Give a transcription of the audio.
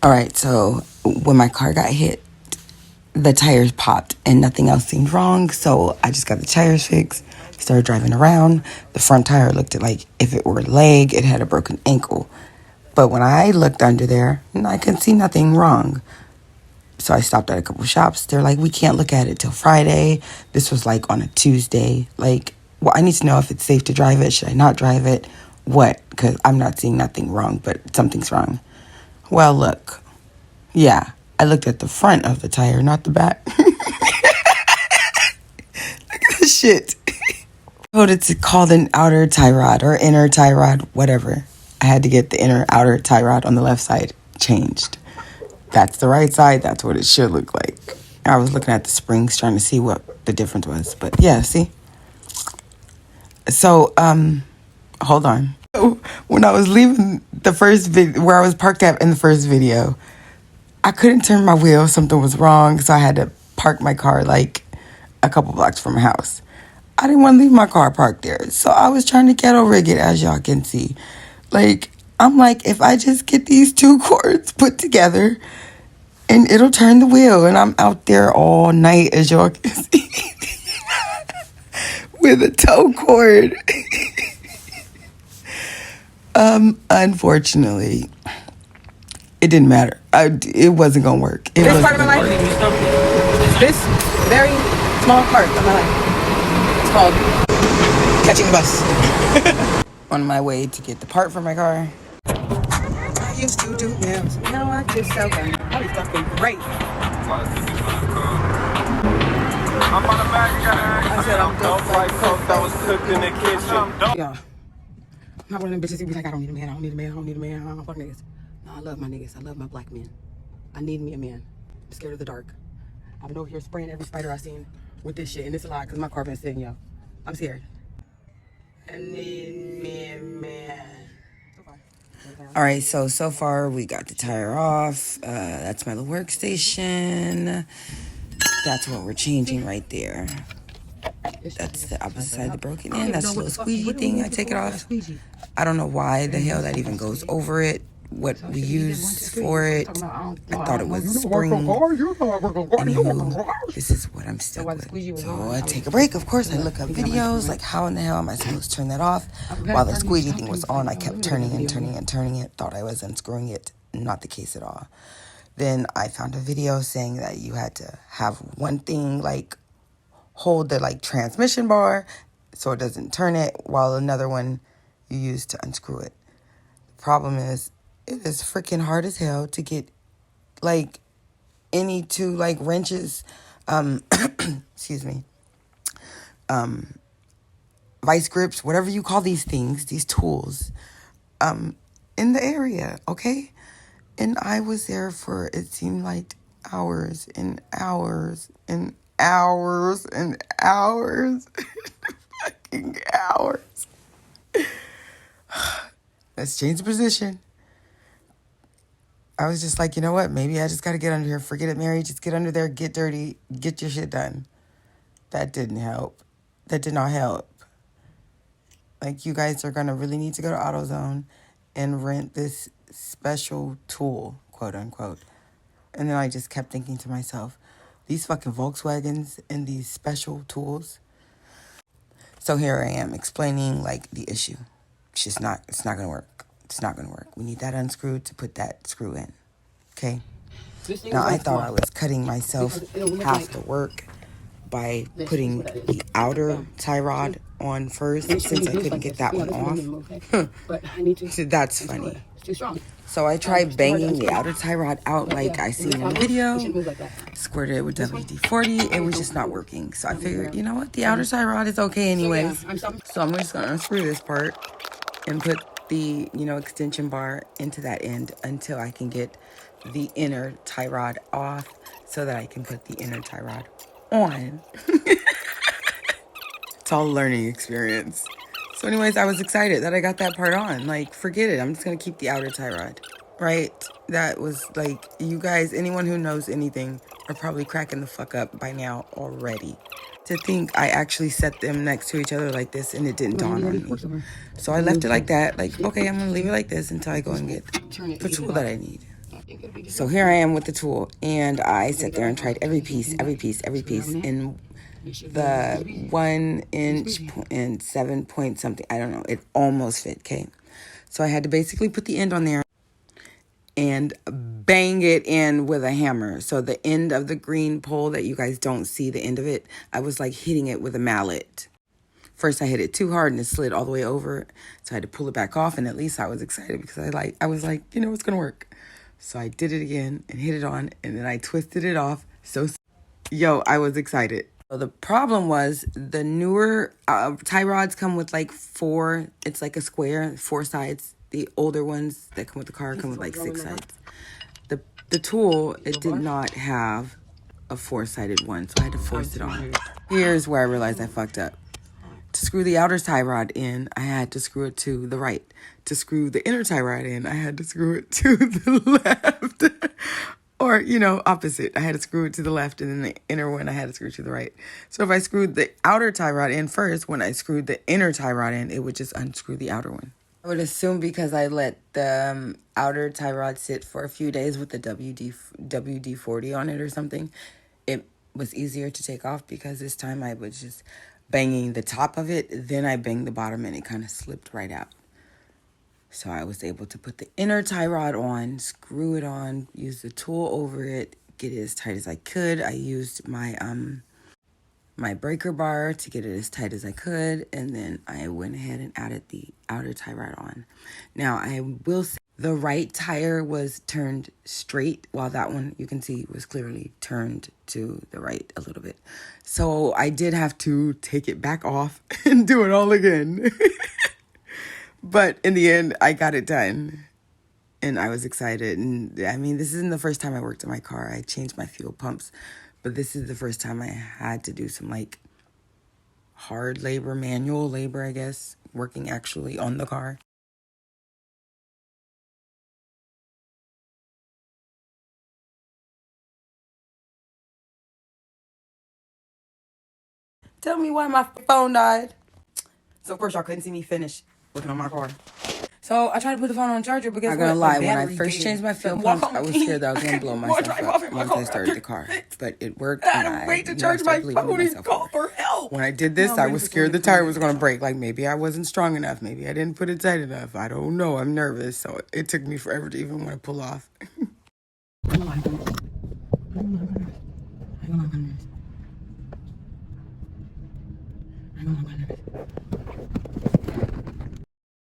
All right, so when my car got hit, the tires popped and nothing else seemed wrong. So I just got the tires fixed, started driving around. The front tire looked like if it were a leg, it had a broken ankle. But when I looked under there, I couldn't see nothing wrong. So I stopped at a couple shops. They're like, we can't look at it till Friday. This was like on a Tuesday. Like, well, I need to know if it's safe to drive it. Should I not drive it? What? Because I'm not seeing nothing wrong, but something's wrong. Well, look. Yeah, I looked at the front of the tire, not the back. Look at this shit. Told it to call an outer tie rod or inner tie rod, whatever. I had to get the inner outer tie rod on the left side changed. That's the right side. That's what it should look like. I was looking at the springs trying to see what the difference was. But yeah, see? So, hold on. When I was leaving the first video, where I was parked at in the first video, I couldn't turn my wheel. Something was wrong. So I had to park my car like a couple blocks from my house. I didn't want to leave my car parked there. So I was trying to ghetto rig it, as y'all can see. Like, I'm like, if I just get these two cords put together, and it'll turn the wheel. And I'm out there all night, as y'all can see, with a tow cord. Unfortunately, it didn't matter. It wasn't going to work. This part of my life, this very small part of my life, it's called catching a bus. On my way to get the part for my car. I used to do nails. Now I just sell them. I was fucking great. I said I'm dope like coke that was cooked in the kitchen. Yeah. I'm not one of them bitches who be like, I don't need a man, I don't need a man, I don't need a man, I don't fuck niggas. No, I love my niggas. I love my black men. I need me a man. I'm scared of the dark. I've been over here spraying every spider I've seen with this shit, and it's a lot because my car been sitting, yo. I'm scared. I need me a man. All right, so far we got the tire off. That's my little workstation. That's what we're changing right there. That's the opposite side that broken in. That's the little squeegee thing. I take it off. I don't know why the hell that even goes over it. What we use for it. I thought it was a spring. Anywho, this is what I'm stuck with. So I take a break. Of course, I look up videos. Like, how in the hell am I supposed to turn that off? While the squeegee thing was on, I kept turning and turning and turning it. Thought I was unscrewing it. Not the case at all. Then I found a video saying that you had to have one thing, like, hold the, like, transmission bar so it doesn't turn it, while another one you use to unscrew it. The problem is, it is freaking hard as hell to get, like, any two, like, wrenches, excuse me, vice grips, whatever you call these things, these tools, in the area, okay? And I was there for, it seemed like, hours and hours and hours and hours fucking hours. Let's change the position. I was just like, you know what? Maybe I just got to get under here. Forget it, Mary. Just get under there, get dirty, get your shit done. That didn't help. That did not help. Like, you guys are going to really need to go to AutoZone and rent this special tool, quote unquote. And then I just kept thinking to myself, these fucking Volkswagens and these special tools. So here I am explaining, like, the issue. It's not going to work. It's not going to work. We need that unscrewed to put that screw in. Okay? Now, I thought I was cutting myself half the work by putting the outer tie rod on first, since I couldn't get that one off. So that's funny. So I tried banging the outer tie rod out like I seen in the video. Squirted it with WD-40. It was just not working. So I figured, you know what? The outer tie rod is okay anyways. So I'm just going to unscrew this part and put the, extension bar into that end until I can get the inner tie rod off so that I can put the inner tie rod on. It's all a learning experience. So anyways, I was excited that I got that part on. Like, forget it. I'm just going to keep the outer tie rod, right? That was like, you guys, anyone who knows anything are probably cracking the fuck up by now already. To think I actually set them next to each other like this and it didn't dawn on me. So I left it like that. Like, okay, I'm going to leave it like this until I go and get the tool that I need. So here I am with the tool, and I sat there and tried every piece, in the 1 inch and 7 point something. I don't know. It almost fit, okay? So I had to basically put the end on there and bang it in with a hammer. So the end of the green pole that you guys don't see the end of it, I was like hitting it with a mallet. First I hit it too hard and it slid all the way over. So I had to pull it back off, and at least I was excited because I was like, you know, it's going to work. So I did it again and hit it on, and then I twisted it off. Yo, I was excited. So the problem was the newer tie rods come with like 4, it's like a square, 4 sides. The older ones that come with the car come with like 6 sides. The tool, it did not have a 4-sided one, so I had to force it on. Here's where I realized I fucked up. To screw the outer tie rod in, I had to screw it to the right. To screw the inner tie rod in, I had to screw it to the left. Or, you know, opposite. I had to screw it to the left, and then the inner one, I had to screw to the right. So if I screwed the outer tie rod in first, when I screwed the inner tie rod in, it would just unscrew the outer one. I would assume because I let the outer tie rod sit for a few days with the WD-40 on it or something, it was easier to take off, because this time I was just banging the top of it, then I banged the bottom, and it kind of slipped right out. So I was able to put the inner tie rod on, screw it on, use the tool over it, get it as tight as I could. I used my my breaker bar to get it as tight as I could, and then I went ahead and added the outer tie rod on. Now I will say the right tire was turned straight, while that one, you can see, was clearly turned to the right a little bit. So I did have to take it back off and do it all again. But in the end, I got it done, and I was excited. And I mean, this isn't the first time I worked on my car. I changed my fuel pumps, but this is the first time I had to do some like hard labor, manual labor, I guess, working actually on the car. Tell me why my phone died. So of course y'all couldn't see me finish working on my car. So I tried to put the phone on charger, but guess what? I'm not gonna lie, when I first changed my fuel pumps, I was scared that I was gonna blow myself up once I started the car. But it worked, and I wait to charge my phone and call for help. When I did this, I was scared the tire was gonna break. Like maybe I wasn't strong enough, maybe I didn't put it tight enough. I don't know. I'm nervous, so it took me forever to even want to pull off.